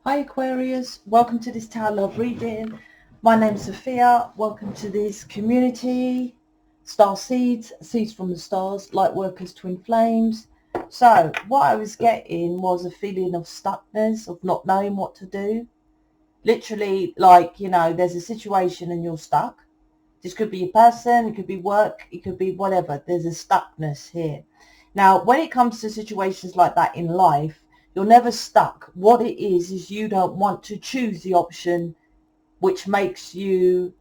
Hi Aquarius, welcome to this Tower Love reading. My name's Sophia. Welcome to this community. Starseeds, seeds from the stars, lightworkers, twin flames. So what I was getting was a feeling of stuckness, of not knowing what to do. Literally, like, you know, there's a situation and you're stuck. This could be a person, it could be work, it could be whatever. There's a stuckness here. Now, when it comes to situations like that in life, you're never stuck. What it is you don't want to choose the option which makes you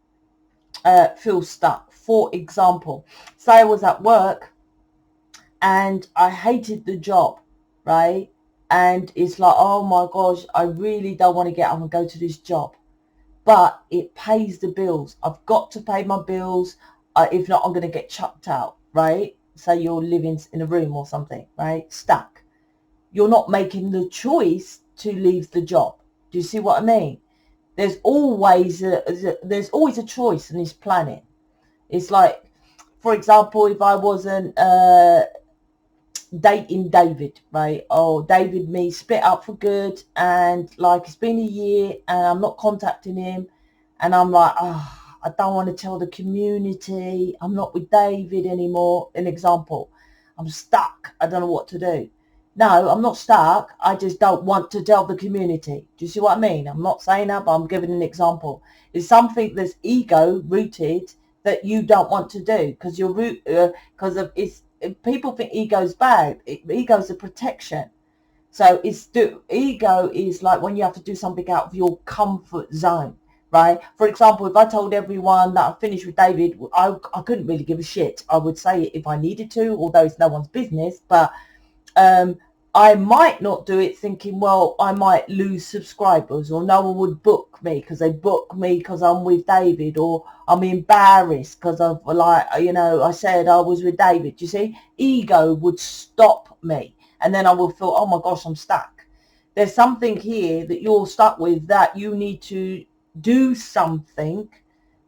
feel stuck. For example, say I was at work and I hated the job, right? And it's like, oh my gosh, I really don't want to get up and go to this job. But it pays the bills. I've got to pay my bills. If not, I'm going to get chucked out, right? Say you're living in a room or something, right? Stuck. You're not making the choice to leave the job. Do you see what I mean? There's always a choice in this planet. It's like, for example, if I wasn't dating David, right? Oh, David, me split up for good, and like it's been a year and I'm not contacting him, and I'm like, oh, I don't want to tell the community I'm not with David anymore. An example, I'm stuck. I don't know what to do. No, I'm not stuck. I just don't want to tell the community. Do you see what I mean? I'm not saying that, but I'm giving an example. It's something that's ego rooted that you don't want to do because you're because of it's. People think ego's bad. Ego's a protection. So ego is like when you have to do something out of your comfort zone, right? For example, if I told everyone that I finished with David, I couldn't really give a shit. I would say it if I needed to, although it's no one's business. But I might not do it thinking, well, I might lose subscribers, or no one would book me because they book me because I'm with David, or I'm embarrassed because of, like, you know, I said I was with David. You see, ego would stop me, and then I will feel, oh my gosh, I'm stuck. There's something here that you're stuck with that you need to do something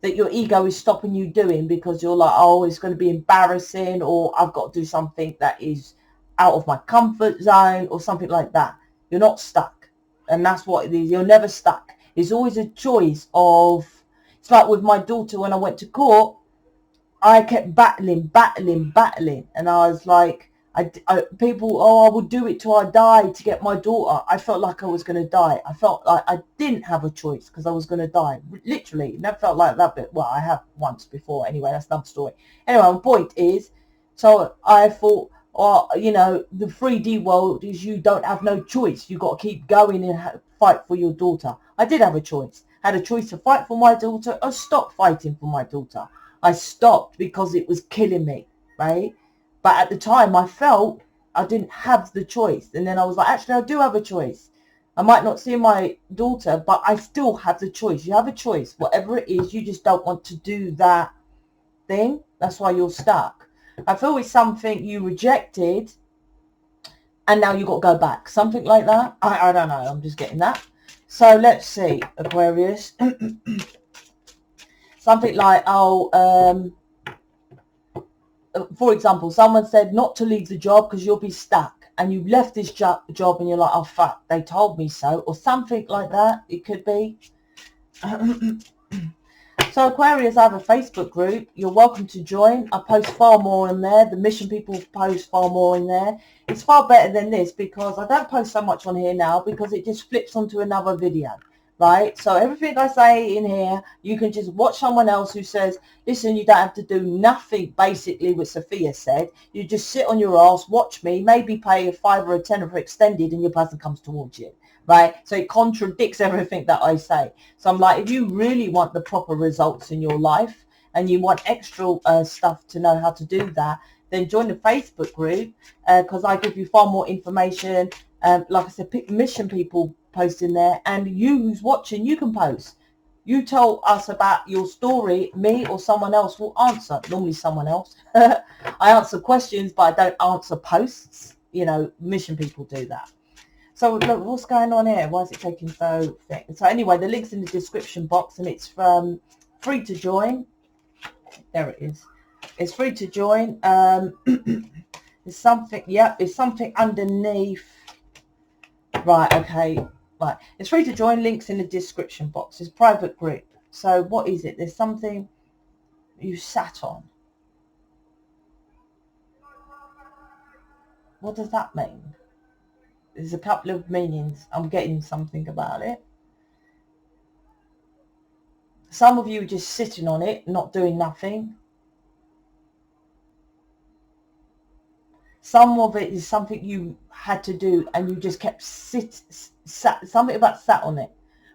that your ego is stopping you doing because you're like, oh, it's going to be embarrassing, or I've got to do something that is out of my comfort zone or something like that. You're not stuck. And that's what it is. You're never stuck. It's always a choice of, it's like with my daughter when I went to court, I kept battling. And I was like, people, oh, I would do it till I die to get my daughter. I felt like I was going to die. I felt like I didn't have a choice because I was going to die. Literally, never felt like that. But, well, I have once before. Anyway, that's another story. Anyway, my point is, so I thought, or, you know, the 3D world is you don't have no choice. You got to keep going and fight for your daughter. I did have a choice. I had a choice to fight for my daughter or stop fighting for my daughter. I stopped because it was killing me, right? But at the time I felt I didn't have the choice. And then I was like, actually, I do have a choice. I might not see my daughter, but I still have the choice. You have a choice. Whatever it is, you just don't want to do that thing. That's why you're stuck. I feel it's something you rejected and now you've got to go back. Something like that. I don't know. I'm just getting that. So let's see, Aquarius. Something like, for example, someone said not to leave the job because you'll be stuck, and you left this job and you're like, oh fuck, they told me so, or something like that. It could be. So Aquarius, I have a Facebook group. You're welcome to join. I post far more in there. The mission people post far more in there. It's far better than this because I don't post so much on here now because it just flips onto another video, right? So everything I say in here, you can just watch someone else who says, listen, you don't have to do nothing, basically what Sophia said. You just sit on your ass, watch me, maybe pay a $5 or a $10 for extended, and your person comes towards you. Right, so it contradicts everything that I say. So I'm like, if you really want the proper results in your life and you want extra stuff to know how to do that, then join the Facebook group because I give you far more information. Like I said, mission people post in there, and you who's watching, you can post. You tell us about your story, me or someone else will answer. Normally someone else. I answer questions, but I don't answer posts. You know, mission people do that. So look, what's going on here? Why is it taking so thick? So anyway, the link's in the description box, and it's free to join. There it is. It's free to join. There's something. Yeah, there's something underneath. Right. Okay. Right, it's free to join, links in the description box. It's a private group. So what is it? There's something you sat on. What does that mean? There's a couple of meanings. I'm getting something about it. Some of you are just sitting on it, not doing nothing. Some of it is something you had to do and you just kept sat, something about sat on it.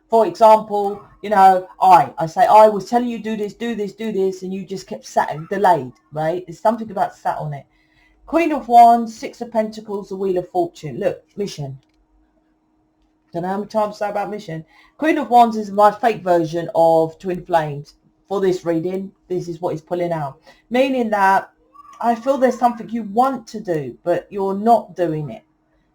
For example, you know, I say, I was telling you do this, do this, do this, and you just kept sat and delayed, right? There's something about sat on it. Queen of Wands, Six of Pentacles, the Wheel of Fortune. Look, mission. Don't know how many times I say about mission. Queen of Wands is my fake version of Twin Flames. For this reading, this is what it's pulling out. Meaning that I feel there's something you want to do, but you're not doing it.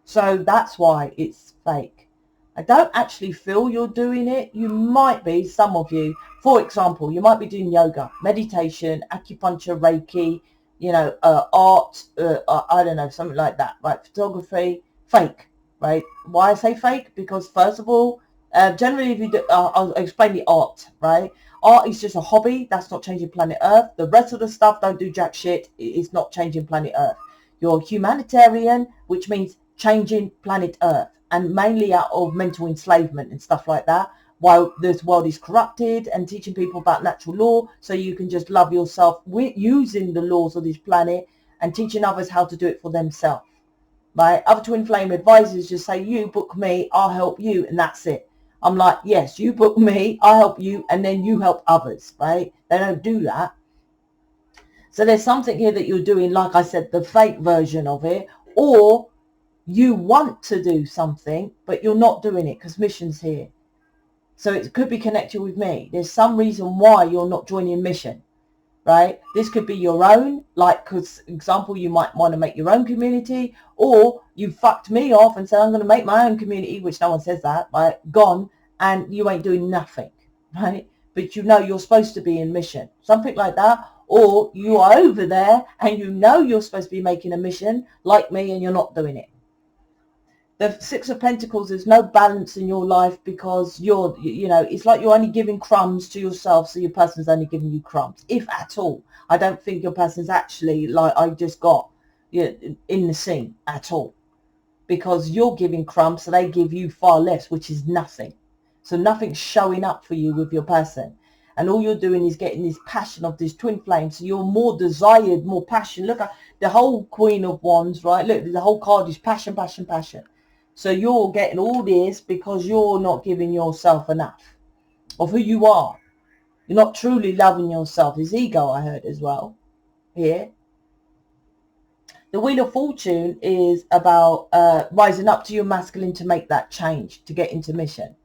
So that's why it's fake. I don't actually feel you're doing it. You might be, some of you. For example, you might be doing yoga, meditation, acupuncture, Reiki, you know, art, I don't know, something like that, right? Photography, fake, right? Why I say fake? Because first of all, generally if you do, I'll explain the art, right? Art is just a hobby. That's not changing planet Earth. The rest of the stuff don't do jack shit. It's not changing planet Earth. You're humanitarian, which means changing planet Earth, and mainly out of mental enslavement and stuff like that, while this world is corrupted, and teaching people about natural law so you can just love yourself using the laws of this planet and teaching others how to do it for themselves. Right? Other twin flame advisors just say, you book me, I'll help you, and that's it. I'm like, yes, you book me, I'll help you, and then you help others, right? They don't do that. So there's something here that you're doing, like I said, the fake version of it, or you want to do something, but you're not doing it because mission's here. So it could be connected with me. There's some reason why you're not joining mission, right? This could be your own, like, because example, you might want to make your own community, or you fucked me off and said, I'm going to make my own community, which no one says that, right? Gone, and you ain't doing nothing, right? But you know you're supposed to be in mission, something like that. Or you are over there and you know you're supposed to be making a mission like me and you're not doing it. The Six of Pentacles, there's no balance in your life because you're, you know, it's like you're only giving crumbs to yourself, so your person's only giving you crumbs, if at all. I don't think your person's actually, like I just got, in the scene at all, because you're giving crumbs, so they give you far less, which is nothing. So nothing's showing up for you with your person. And all you're doing is getting this passion of this twin flame. So you're more desired, more passion. Look at the whole Queen of Wands, right? Look, the whole card is passion, passion, passion. So you're getting all this because you're not giving yourself enough of who you are. You're not truly loving yourself. It's ego, I heard as well here. The Wheel of Fortune is about rising up to your masculine to make that change, to get into mission.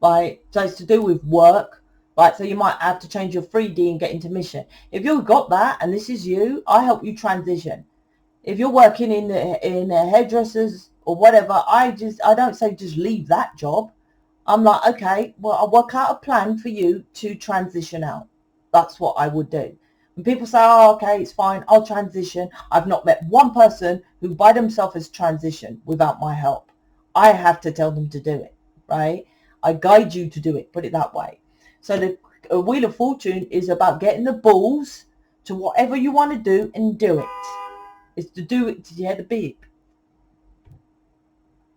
Right? So it's to do with work. Right? So you might have to change your 3D and get into mission. If you've got that and this is you, I help you transition. If you're working in hairdressers or whatever, I don't say just leave that job. I'm like, okay, well, I'll work out a plan for you to transition out. That's what I would do. When people say, oh, okay, it's fine, I'll transition. I've not met one person who by themselves has transitioned without my help. I have to tell them to do it, right? I guide you to do it, put it that way. So the Wheel of Fortune is about getting the balls to whatever you want to do and do it. It's to do it, yeah, the beep.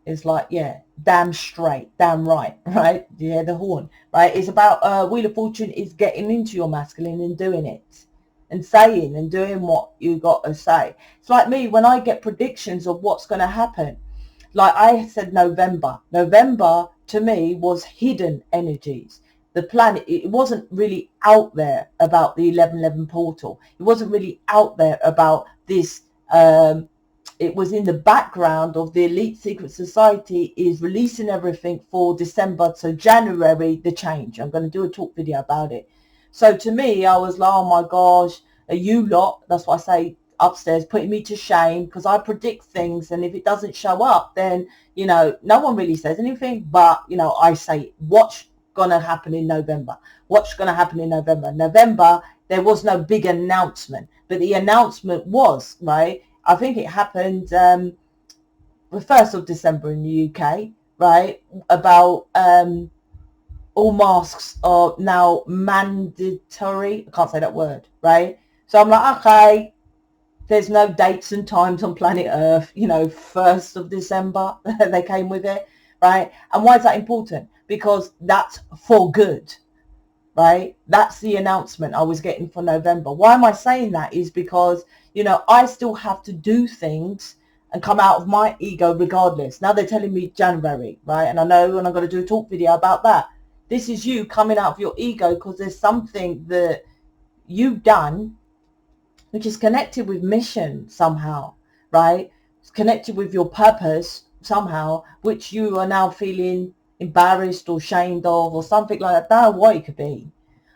It's like, yeah, damn straight, damn right, right? Yeah, the horn, right? It's about Wheel of Fortune is getting into your masculine and doing it and saying and doing what you got to say. It's like me, when I get predictions of what's going to happen, like I said November. November to me was hidden energies. The planet, it wasn't really out there about the 1111 portal. It wasn't really out there about this. It was in the background of the elite secret society is releasing everything for December. So January, the change. I'm going to do a talk video about it. So to me, I was like, oh my gosh, you lot, that's what I say upstairs, putting me to shame because I predict things. And if it doesn't show up, then, you know, no one really says anything. But, you know, I say, what's going to happen in November? What's going to happen in November? November, there was no big announcement. But the announcement was, right, I think it happened the 1st of December in the UK, right, about all masks are now mandatory. I can't say that word, right? So I'm like, okay, there's no dates and times on planet Earth, you know, 1st of December, they came with it, right? And why is that important? Because that's for good, right? That's the announcement I was getting for November. Why am I saying that? Is because, you know, I still have to do things and come out of my ego regardless. Now they're telling me January, right? And I know, and I'm going to do a talk video about that. This is you coming out of your ego because there's something that you've done which is connected with mission somehow, right? It's connected with your purpose somehow, which you are now feeling embarrassed or ashamed of or something like that. I don't know what it could be.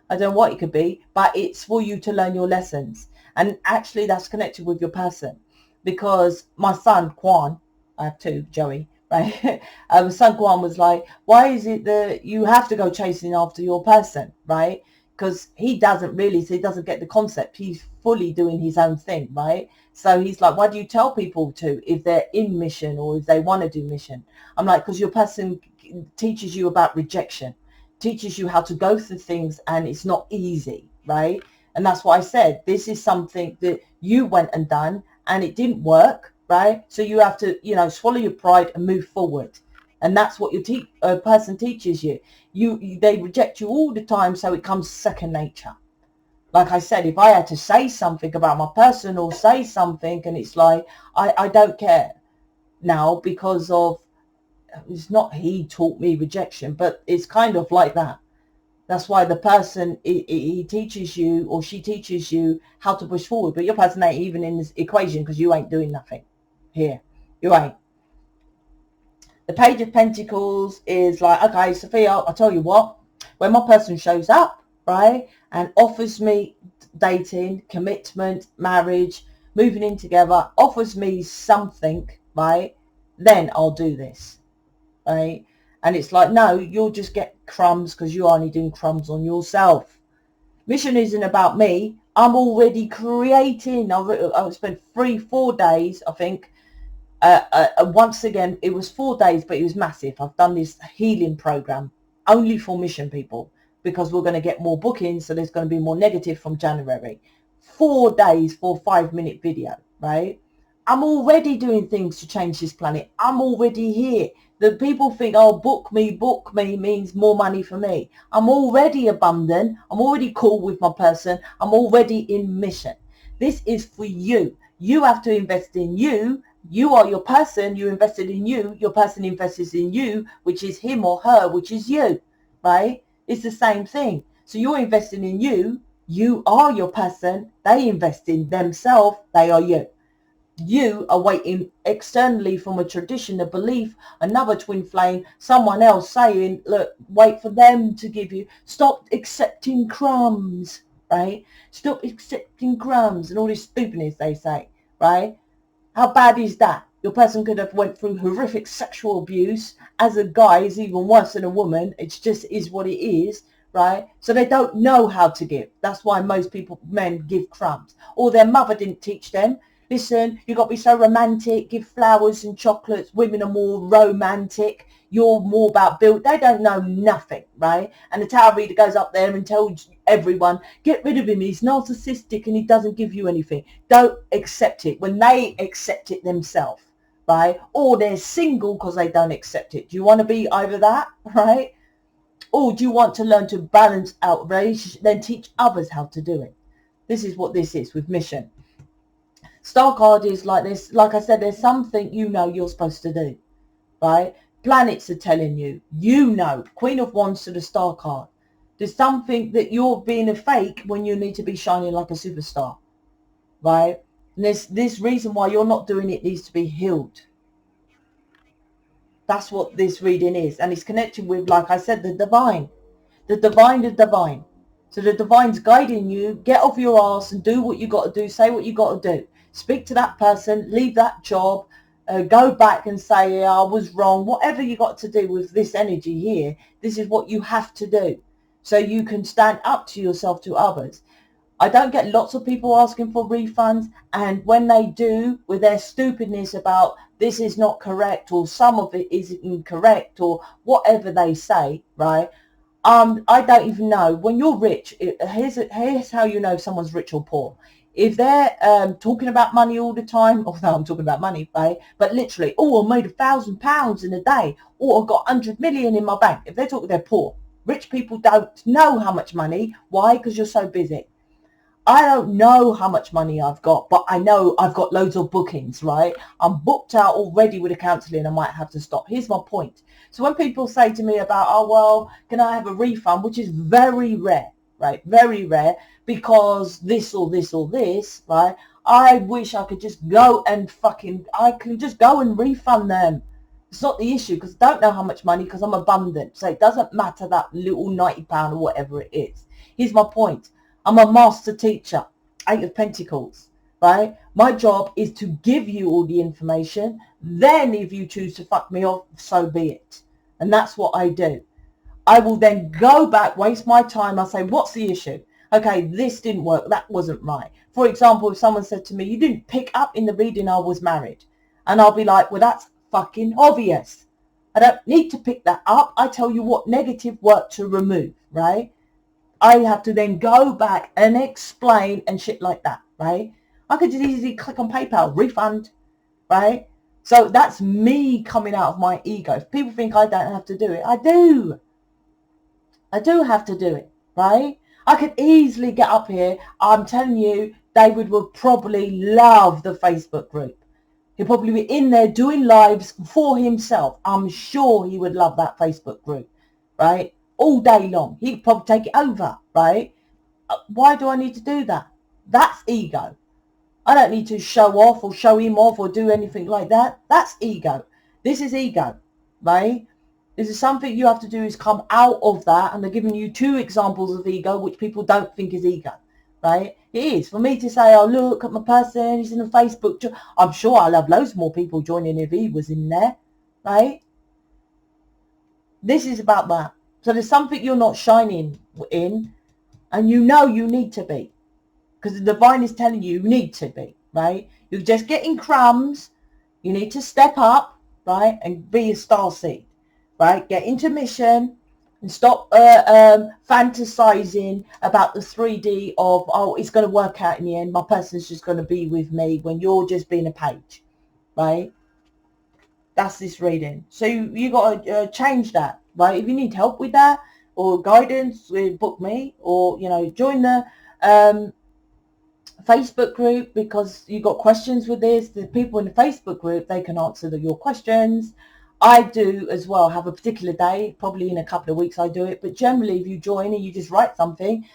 I don't know what it could be, but it's for you to learn your lessons. And actually that's connected with your person, because my son, Quan, I have two, Joey, right? My son, Quan, was like, why is it that you have to go chasing after your person, right? Because he doesn't really, so he doesn't get the concept. He's fully doing his own thing, right? So he's like, why do you tell people to, if they're in mission or if they want to do mission? I'm like, because your person teaches you about rejection, teaches you how to go through things, and it's not easy, right? And that's why I said, this is something that you went and done and it didn't work, right? So you have to, you know, swallow your pride and move forward. And that's what your person teaches you. They reject you all the time, so it comes second nature. Like I said, if I had to say something about my person or say something, and it's like, I don't care now, because of, it's not he taught me rejection, but it's kind of like that. That's why the person, he teaches you or she teaches you how to push forward, but your person ain't even in this equation because you ain't doing nothing here. You ain't. The Page of Pentacles is like, okay, Sophia, I'll tell you what, when my person shows up, right, and offers me dating, commitment, marriage, moving in together, offers me something, right, then I'll do this, right? And it's like, no, you'll just get crumbs because you're only doing crumbs on yourself. Mission isn't about me. I'm already creating. I've spent 3-4 days, I think, once again, it was 4 days, but it was massive. I've done this healing program only for mission people because we're going to get more bookings. So there's going to be more negative from January. 4 days for a 5-minute video, right? I'm already doing things to change this planet. I'm already here. The people think, oh, book me means more money for me. I'm already abundant. I'm already cool with my person. I'm already in mission. This is for you. You have to invest in you. You are your person. You invested in you. Your person invests in you, which is him or her, which is you, right? It's the same thing. So you're investing in you. You are your person. They invest in themselves. They are you. You are waiting externally from a tradition, a belief, another twin flame, someone else saying, look, wait for them to give you. Stop accepting crumbs, right? Stop accepting crumbs and all this stupidness they say, right? How bad is that? Your person could have went through horrific sexual abuse. As a guy, is even worse than a woman. It just is what it is, right? So they don't know how to give. That's why most people, men, give crumbs. Or their mother didn't teach them. Listen, you've got to be so romantic, give flowers and chocolates. Women are more romantic. You're more about build. They don't know nothing, right? And the tarot reader goes up there and tells everyone, get rid of him. He's narcissistic and he doesn't give you anything. Don't accept it when they accept it themselves, right? Or they're single because they don't accept it. Do you want to be either that, right? Or do you want to learn to balance out relationship, then teach others how to do it? This is what this is with mission. Star card is like this. Like I said, there's something you know you're supposed to do, right? Planets are telling you, you know, Queen of Wands to the Star card. There's something that you're being a fake when you need to be shining like a superstar, right? And there's this reason why you're not doing it needs to be healed. That's what this reading is. And it's connected with, like I said, the divine. The divine. So the divine's guiding you. Get off your ass and do what you got to do. Say what you got to do. Speak to that person. Leave that job. Go back and say, yeah, I was wrong. Whatever you got to do with this energy here, this is what you have to do. So you can stand up to yourself, to others. I don't get lots of people asking for refunds. And when they do, with their stupidness about this is not correct, or some of it is incorrect, or whatever they say, right? I don't even know. When you're rich, here's how you know if someone's rich or poor. If they're talking about money all the time, although I'm talking about money, right? But literally, oh, I made £1,000 in a day, or I've got 100 million in my bank. If they're talking, they're poor. Rich people don't know how much money. Why? Because you're so busy. I don't know how much money I've got, but I know I've got loads of bookings, right? I'm booked out already with a counselling. I might have to stop. Here's my point. So when people say to me about, oh, well, can I have a refund, which is very rare, right? Very rare, because this or this or this, right? I wish I could just go and I can just go and refund them. It's not the issue, because I don't know how much money, because I'm abundant. So it doesn't matter that little £90 or whatever it is. Here's my point. I'm a master teacher, 8 of Pentacles, right? My job is to give you all the information. Then if you choose to fuck me off, so be it. And that's what I do. I will then go back, waste my time. I'll say, what's the issue? Okay, this didn't work. That wasn't right. For example, if someone said to me, you didn't pick up in the reading I was married. And I'll be like, well, that's fucking obvious. I don't need to pick that up. I tell you what negative work to remove, right? I have to then go back and explain and shit like that, right? I could just easily click on PayPal, refund, right? So that's me coming out of my ego. If people think I don't have to do it, I do. I do have to do it, right? I could easily get up here. I'm telling you, David would probably love the Facebook group. He'll probably be in there doing lives for himself. I'm sure he would love that Facebook group, right? All day long. He'd probably take it over, right? Why do I need to do that? That's ego. I don't need to show off or show him off or do anything like that. That's ego. This is ego, right? This is something you have to do, is come out of that. And they're giving you 2 examples of ego, which people don't think is ego, right? It is. For me to say, oh, look at my person, he's in a Facebook. I'm sure I'll have loads more people joining if he was in there, right? This is about that. So there's something you're not shining in, and you know you need to be, because the divine is telling you need to be, right? You're just getting crumbs. You need to step up, right, and be a starseed, right? Get into mission and stop fantasizing about the 3D of, oh, it's going to work out in the end. My person's just going to be with me, when you're just being a page, right? That's this reading. So you got to change that, right? If you need help with that or guidance, book me, or, you know, join the Facebook group, because you got questions with this. The people in the Facebook group, they can answer your questions. I do as well have a particular day, probably in a couple of weeks I do it, but generally if you join and you just write something,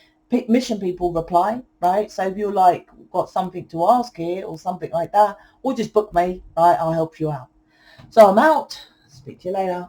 mission people reply, right? So if you're like got something to ask here or something like that, or just book me, right? I'll help you out. So I'm out. Speak to you later.